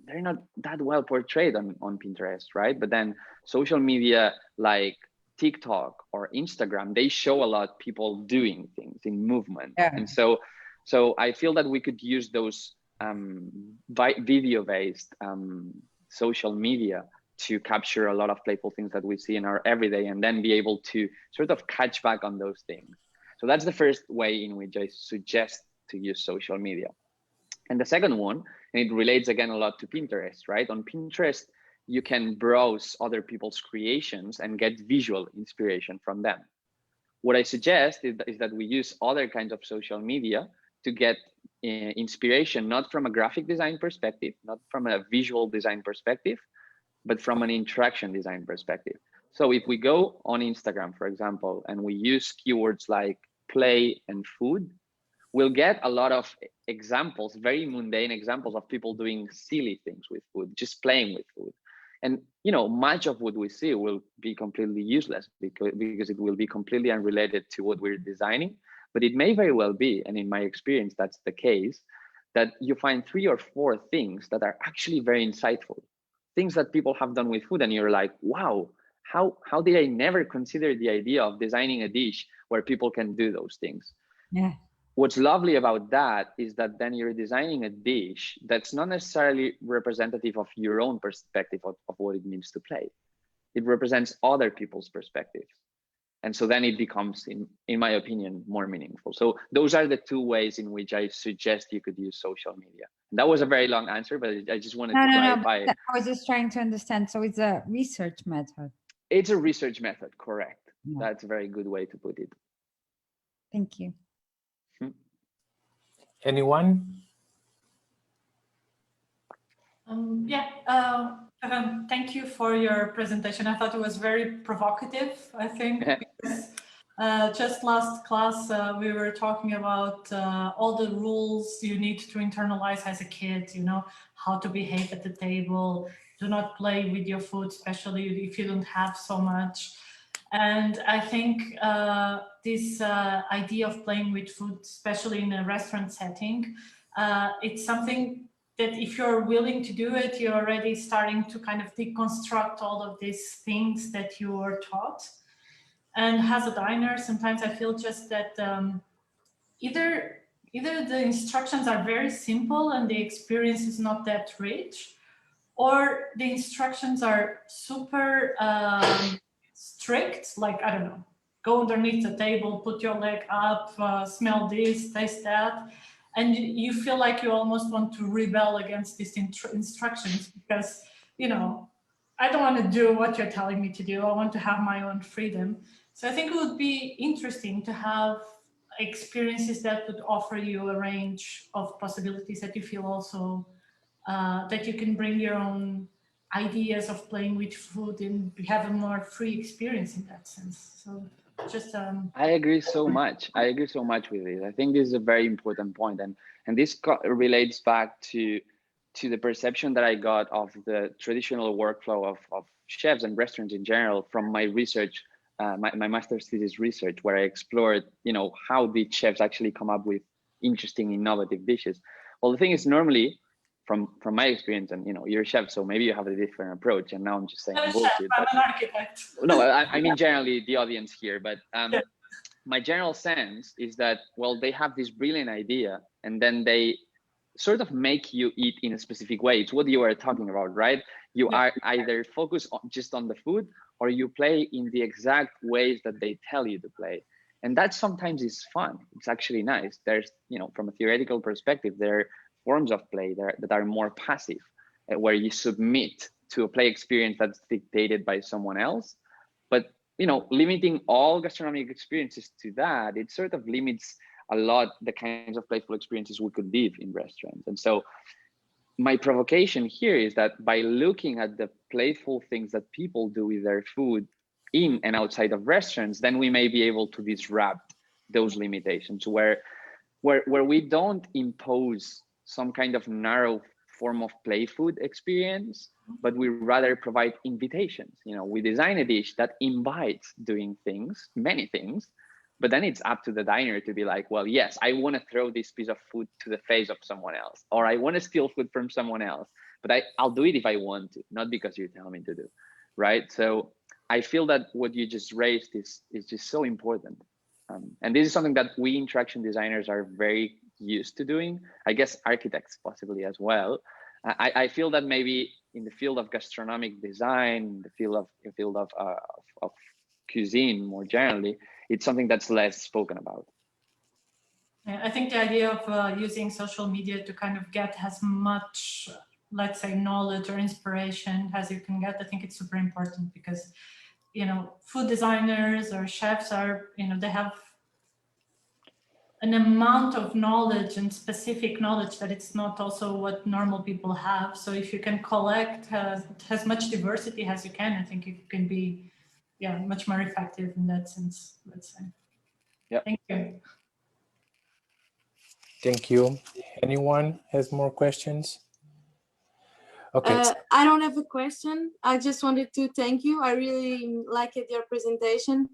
they're not that well portrayed on Pinterest, right? But then social media like TikTok or Instagram, they show a lot people doing things in movement. Yeah. And so I feel that we could use those video-based social media to capture a lot of playful things that we see in our everyday and then be able to sort of catch back on those things. So that's the first way in which I suggest to use social media. And the second one, and it relates again a lot to Pinterest, right? On Pinterest, you can browse other people's creations and get visual inspiration from them. What I suggest is that we use other kinds of social media to get inspiration, not from a graphic design perspective, not from a visual design perspective, but from an interaction design perspective. So if we go on Instagram, for example, and we use keywords like play and food, we'll get a lot of examples, very mundane examples of people doing silly things with food, just playing with food. And much of what we see will be completely useless because it will be completely unrelated to what we're designing. But it may very well be, and in my experience, that's the case, that you find 3 or 4 things that are actually very insightful, things that people have done with food, and you're like, wow, how did I never consider the idea of designing a dish where people can do those things? Yeah. What's lovely about that is that then you're designing a dish that's not necessarily representative of your own perspective of what it means to play. It represents other people's perspectives. And so then it becomes, in my opinion, more meaningful. So those are the 2 ways in which I suggest you could use social media. And that was a very long answer, but I just wanted to clarify. No, I was just trying to understand. So it's a research method. It's a research method, correct. Yeah. That's a very good way to put it. Thank you. Anyone? Thank you for your presentation. I thought it was very provocative, I think, because just last class, we were talking about all the rules you need to internalize as a kid, how to behave at the table, do not play with your food, especially if you don't have so much. And I think this idea of playing with food, especially in a restaurant setting, it's something that if you're willing to do it, you're already starting to kind of deconstruct all of these things that you were taught. And as a diner, sometimes I feel just that either the instructions are very simple and the experience is not that rich, or the instructions are super strict, like, I don't know, go underneath the table, put your leg up, smell this, taste that. And you feel like you almost want to rebel against these instructions because, I don't want to do what you're telling me to do. I want to have my own freedom. So I think it would be interesting to have experiences that would offer you a range of possibilities that you feel also, that you can bring your own ideas of playing with food and have a more free experience in that sense. So just I agree so much. I agree so much with it. I think this is a very important point, and this relates back to the perception that I got of the traditional workflow of chefs and restaurants in general from my research, my master's thesis research, where I explored, how did chefs actually come up with interesting, innovative dishes. Well, the thing is, normally, from my experience, and you're a chef, so maybe you have a different approach. And now I'm just saying bullshit. I'm an architect. No, I mean generally the audience here, but my general sense is that, well, they have this brilliant idea, and then they sort of make you eat in a specific way. It's what you were talking about, right? You are either focused just on the food, or you play in the exact ways that they tell you to play. And that sometimes is fun. It's actually nice. There's, from a theoretical perspective, there are forms of play that are more passive, where you submit to a play experience that's dictated by someone else. But, limiting all gastronomic experiences to that, it sort of limits a lot the kinds of playful experiences we could live in restaurants. And so my provocation here is that by looking at the playful things that people do with their food in and outside of restaurants, then we may be able to disrupt those limitations where we don't impose some kind of narrow form of play food experience, but we rather provide invitations. We design a dish that invites doing things, many things, but then it's up to the diner to be like, well, yes, I want to throw this piece of food to the face of someone else, or I want to steal food from someone else, but I'll do it if I want to, not because you tell me to do, right? So I feel that what you just raised is just so important. And this is something that we interaction designers are very used to doing. I guess architects possibly as well. I feel that maybe in the field of gastronomic design, the field of cuisine more generally, it's something that's less spoken about. Yeah, I think the idea of using social media to kind of get as much, let's say, knowledge or inspiration as you can get, I think it's super important because, food designers or chefs are, they have an amount of knowledge and specific knowledge that it's not also what normal people have. So if you can collect as much diversity as you can, I think you can be, much more effective in that sense, let's say. Yeah. Thank you. Thank you. Anyone has more questions? Okay. I don't have a question. I just wanted to thank you. I really liked your presentation,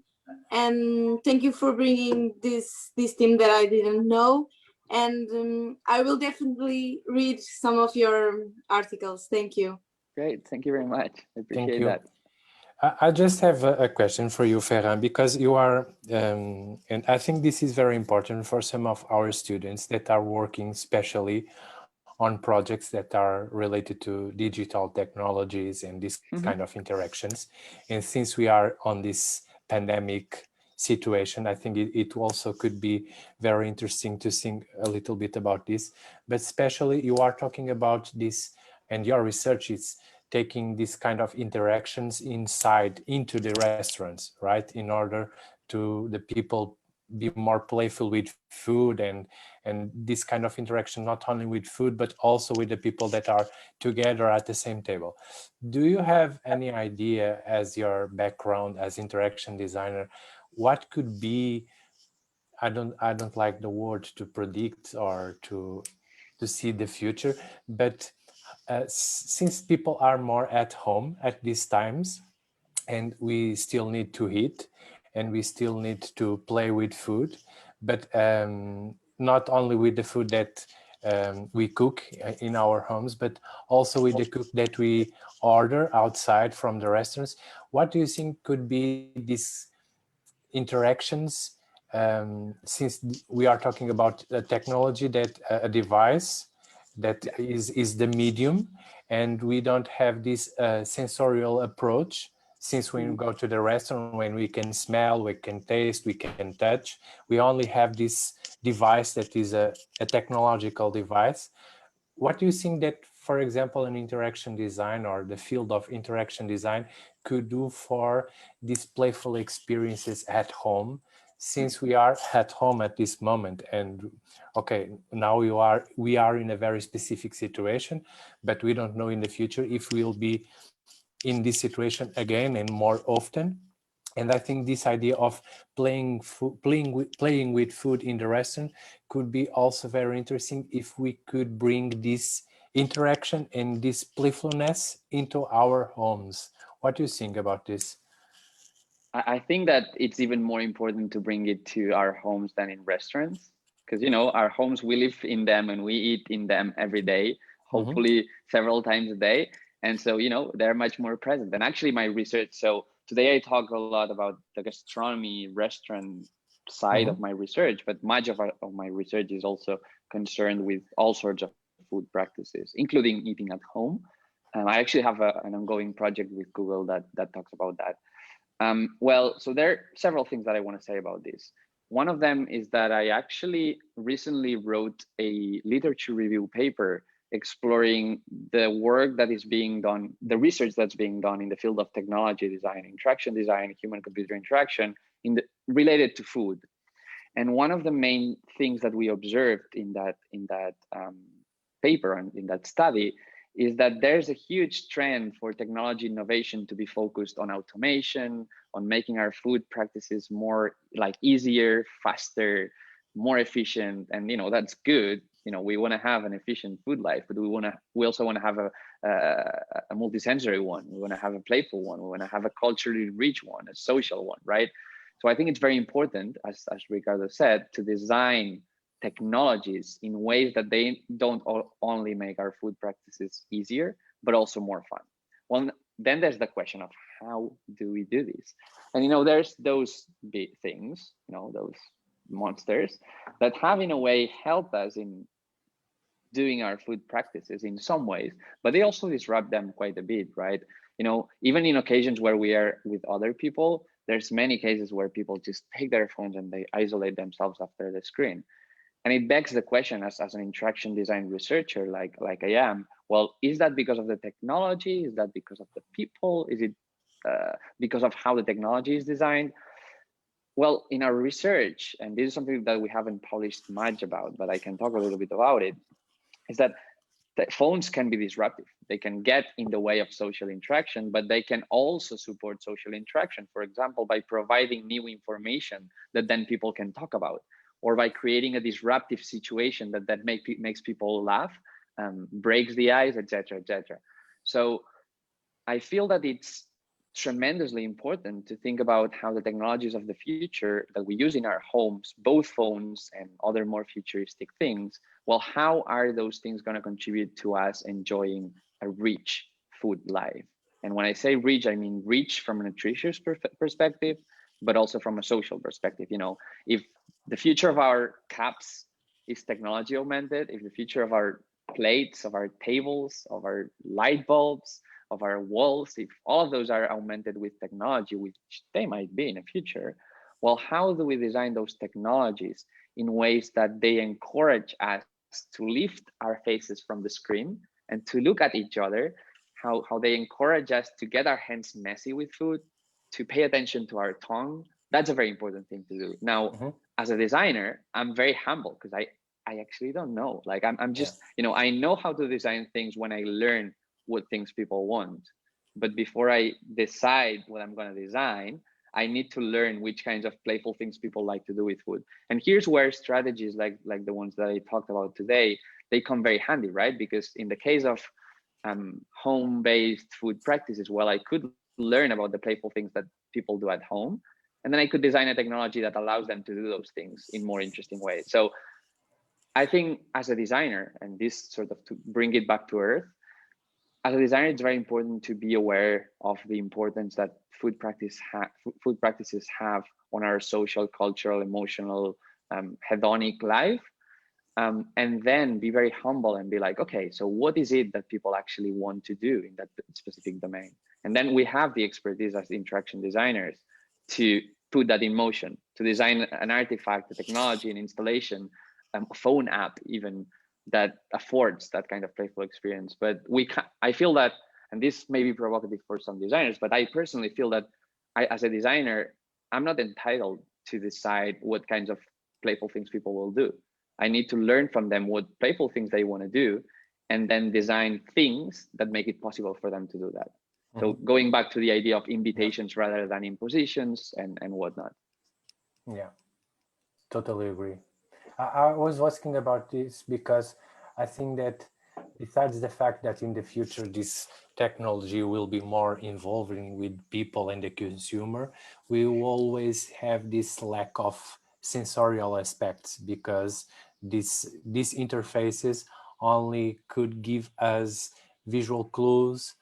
and thank you for bringing this theme that I didn't know. And I will definitely read some of your articles. Thank you. Great, thank you very much. I Thank appreciate you. that. I just have a question for you, Ferran, because you are, and I think this is very important for some of our students that are working especially on projects that are related to digital technologies and this kind of interactions. And since we are on this pandemic situation, I think it also could be very interesting to think a little bit about this. But especially you are talking about this, and your research is taking this kind of interactions into the restaurants, right? In order to the people be more playful with food and this kind of interaction, not only with food, but also with the people that are together at the same table. Do you have any idea, as your background as interaction designer, what could be, I don't like the word to predict or to see the future, but since people are more at home at these times, and we still need to eat and we still need to play with food, but not only with the food that we cook in our homes, but also with the cook that we order outside from the restaurants. What do you think could be these interactions, since we are talking about a technology, that a device that is the medium, and we don't have this sensorial approach, since when we go to the restaurant, when we can smell, we can taste, we can touch, we only have this device that is a technological device. What do you think that, for example, an interaction design or the field of interaction design could do for these playful experiences at home, since we are at home at this moment? And okay, now we are in a very specific situation, but we don't know in the future if we'll be in this situation again and more often. And I think this idea of playing with food in the restaurant could be also very interesting if we could bring this interaction and this playfulness into our homes. What do you think about this? I think that it's even more important to bring it to our homes than in restaurants, because our homes, we live in them and we eat in them every day, hopefully several times a day. And so, they're much more present. And actually my research, so today I talk a lot about the gastronomy restaurant side of my research, but much of my research is also concerned with all sorts of food practices, including eating at home. I actually have an ongoing project with Google that talks about that. Well, so there are several things that I want to say about this. One of them is that I actually recently wrote a literature review paper exploring the work that is being done, the research that's being done in the field of technology design, interaction design, human-computer interaction related to food. And one of the main things that we observed in that paper and in that study is that there's a huge trend for technology innovation to be focused on automation, on making our food practices more easier, faster, more efficient. And that's good. We want to have an efficient food life, but we also want to have a multisensory one. We want to have a playful one. We want to have a culturally rich one, a social one, right? So I think it's very important, as Ricardo said, to design technologies in ways that they don't only make our food practices easier, but also more fun. Well, then there's the question of how do we do this? And there's those big things, those monsters that have in a way helped us in doing our food practices in some ways, but they also disrupt them quite a bit, right? Even in occasions where we are with other people, there's many cases where people just take their phones and they isolate themselves after the screen. And it begs the question, as an interaction design researcher, like I am, well, is that because of the technology? Is that because of the people? Is it because of how the technology is designed? Well, in our research, and this is something that we haven't published much about, but I can talk a little bit about it, is that the phones can be disruptive. They can get in the way of social interaction, but they can also support social interaction, for example, by providing new information that then people can talk about, or by creating a disruptive situation that makes people laugh, breaks the ice, etc., etc. So I feel that it's tremendously important to think about how the technologies of the future that we use in our homes, both phones and other more futuristic things, well, how are those things going to contribute to us enjoying a rich food life? And when I say rich, I mean rich from a nutritious perspective, but also from a social perspective. You know, if the future of our cups is technology augmented, if the future of our plates, of our tables, of our light bulbs, of our walls, if all of those are augmented with technology, which they might be in the future, well, how do we design those technologies in ways that they encourage us to lift our faces from the screen and to look at each other, how they encourage us to get our hands messy with food, to pay attention to our tongue? That's a very important thing to do. Now, as a designer, I'm very humble because I actually don't know. Like I'm just, you know, I know how to design things when I learn what things people want. But before I decide what I'm going to design, I need to learn which kinds of playful things people like to do with food. And here's where strategies like the ones that I talked about today, they come very handy, right? Because in the case of home-based food practices, well, I could learn about the playful things that people do at home, and then I could design a technology that allows them to do those things in more interesting ways. So I think as a designer, and this sort of to bring it back to earth, as a designer, it's very important to be aware of the importance that food practices have on our social, cultural, emotional, hedonic life. And then be very humble and be like, okay, so what is it that people actually want to do in that specific domain? And then we have the expertise as interaction designers to put that in motion, to design an artifact, a technology, an installation, a phone app even, that affords that kind of playful experience. But I feel that, and this may be provocative for some designers, but I personally feel that as a designer, I'm not entitled to decide what kinds of playful things people will do. I need to learn from them what playful things they want to do, and then design things that make it possible for them to do that. So going back to the idea of invitations rather than impositions and whatnot. Yeah, totally agree. I was asking about this because I think that besides the fact that in the future this technology will be more involving with people and the consumer, we will always have this lack of sensorial aspects, because these interfaces only could give us visual clues,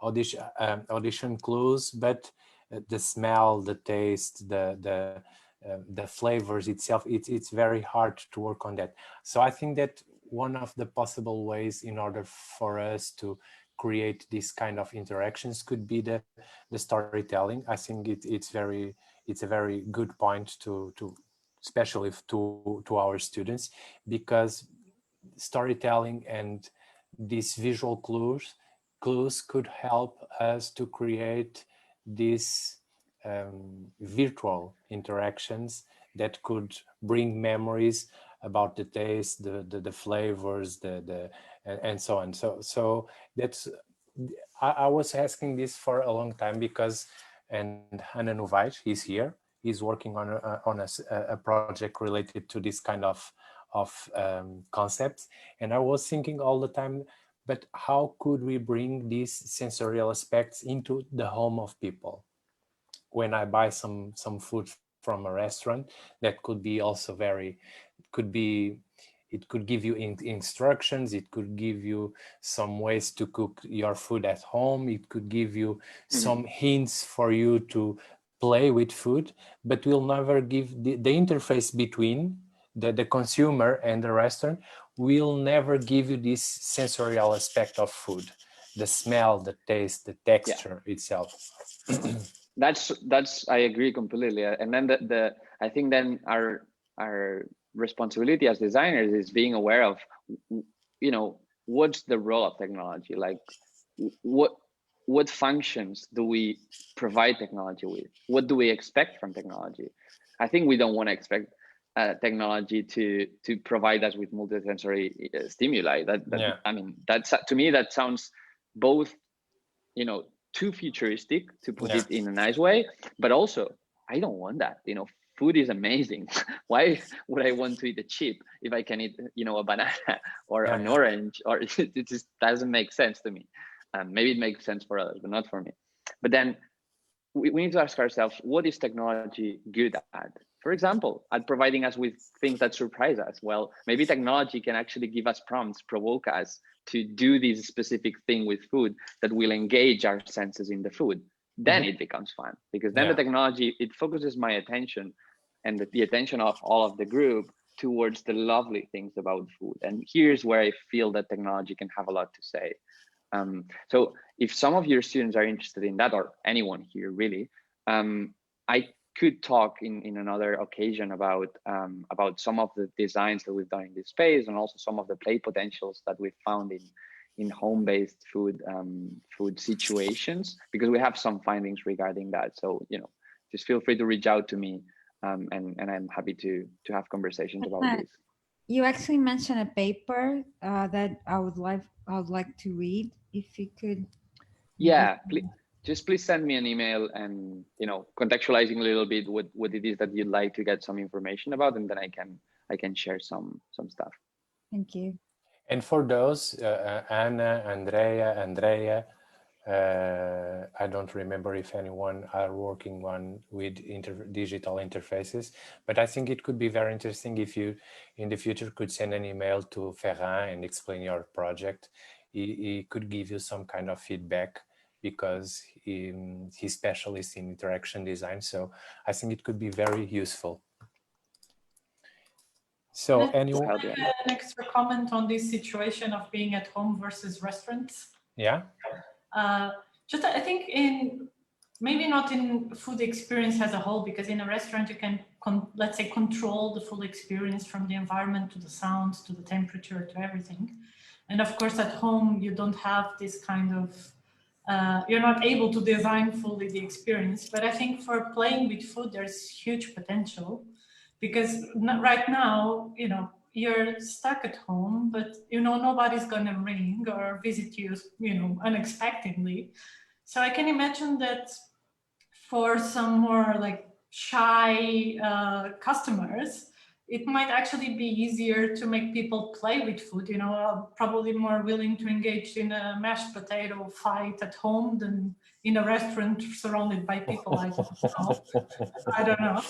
audition clues, but the smell, the taste, the flavors itself, it's very hard to work on that. So I think that one of the possible ways in order for us to create this kind of interactions could be the storytelling. I think it's a very good point to especially to our students, because storytelling and these visual clues could help us to create these virtual interactions that could bring memories about the taste, the flavors, and so on. So that's, I was asking this for a long time, because, and Hanna Novais, he's here, he's working on a project related to this kind of concepts, and I was thinking all the time, but how could we bring these sensorial aspects into the home of people? When I buy some food from a restaurant, that could be also it could give you instructions, it could give you some ways to cook your food at home, it could give you some hints for you to play with food, but will never give the interface between the consumer and the restaurant will never give you this sensorial aspect of food, the smell, the taste, the texture itself. That's I agree completely. And then I think then our responsibility as designers is being aware of, you know, what's the role of technology, like what functions do we provide technology with, what do we expect from technology. I think we don't want to expect technology to provide us with multisensory stimuli. I mean, that's, to me, that sounds both, you know, too futuristic, to put it in a nice way, but also I don't want that. You know, food is amazing. Why would I want to eat a chip if I can eat, you know, a banana or an orange? Or it just doesn't make sense to me. Maybe it makes sense for others, but not for me. But then we need to ask ourselves, what is technology good at? For example, at providing us with things that surprise us. Well, maybe technology can actually give us prompts, provoke us to do this specific thing with food that will engage our senses in the food. Then it becomes fun, because then the technology, it focuses my attention and the attention of all of the group towards the lovely things about food. And here's where I feel that technology can have a lot to say. So if some of your students are interested in that, or anyone here really, I could talk in another occasion about some of the designs that we've done in this space, and also some of the play potentials that we've found in home-based food situations, because we have some findings regarding that. So, you know, just feel free to reach out to me, and I'm happy to have conversations about this. You actually mentioned a paper that I would like to read, if you could. Yeah, please send me an email, and, you know, contextualizing a little bit what it is that you'd like to get some information about, and then I can share some stuff. Thank you. And for those, Anna, Andrea, I don't remember if anyone are working with digital interfaces, but I think it could be very interesting if you in the future could send an email to Ferran and explain your project. He could give you some kind of feedback, because he's specialist in interaction design. So I think it could be very useful. So anyone? An extra comment on this situation of being at home versus restaurants. Yeah. Just I think maybe not in food experience as a whole, because in a restaurant you can let's say control the full experience, from the environment to the sounds to the temperature to everything. And of course at home you don't have this kind of you're not able to design fully the experience. But I think for playing with food there's huge potential, because right now, you know, you're stuck at home, but, you know, nobody's going to ring or visit you, you know, unexpectedly. So I can imagine that for some more like shy customers, it might actually be easier to make people play with food, you know, probably more willing to engage in a mashed potato fight at home than in a restaurant surrounded by people. I don't know.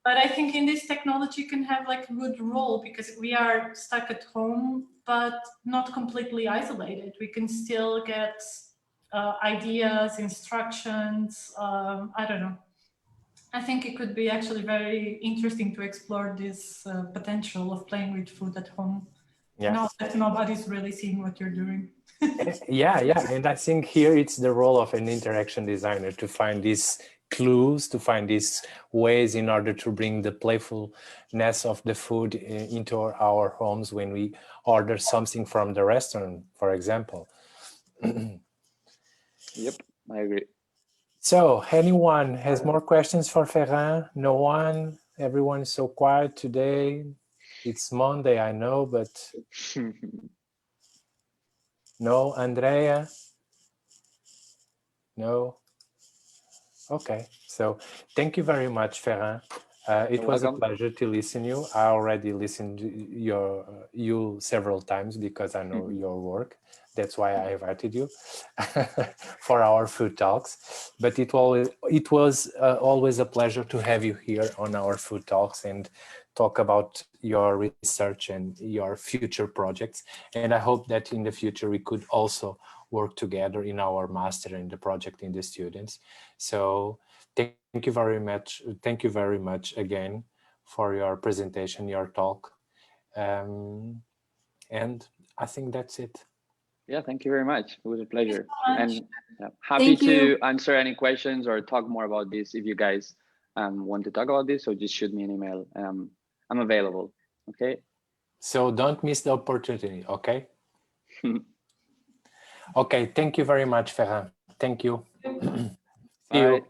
But I think in this technology can have like a good role, because we are stuck at home, but not completely isolated. We can still get ideas, instructions. I don't know. I think it could be actually very interesting to explore this potential of playing with food at home. Yeah. Now that nobody's really seeing what you're doing. Yeah. And I think here it's the role of an interaction designer to find these clues, to find these ways in order to bring the playfulness of the food into our homes when we order something from the restaurant, for example. Yep, I agree. So anyone has more questions for Ferran? No one? Everyone is so quiet today. It's Monday, I know, but no. Andrea? No? Okay, so thank you very much, Ferran. It was a pleasure to listen to you. I already listened to you several times because I know your work. That's why I invited you for our food talks. But it was always a pleasure to have you here on our food talks and talk about your research and your future projects. And I hope that in the future we could also work together in our master and the project in the students. So thank you very much. Thank you very much again for your presentation, your talk. And I think that's it. Yeah, thank you very much. It was a pleasure. And happy to answer any questions or talk more about this if you guys want to talk about this. So just shoot me an email. I'm available. Okay. So don't miss the opportunity. Okay. Okay. Thank you very much, Ferran. Thank you. See you.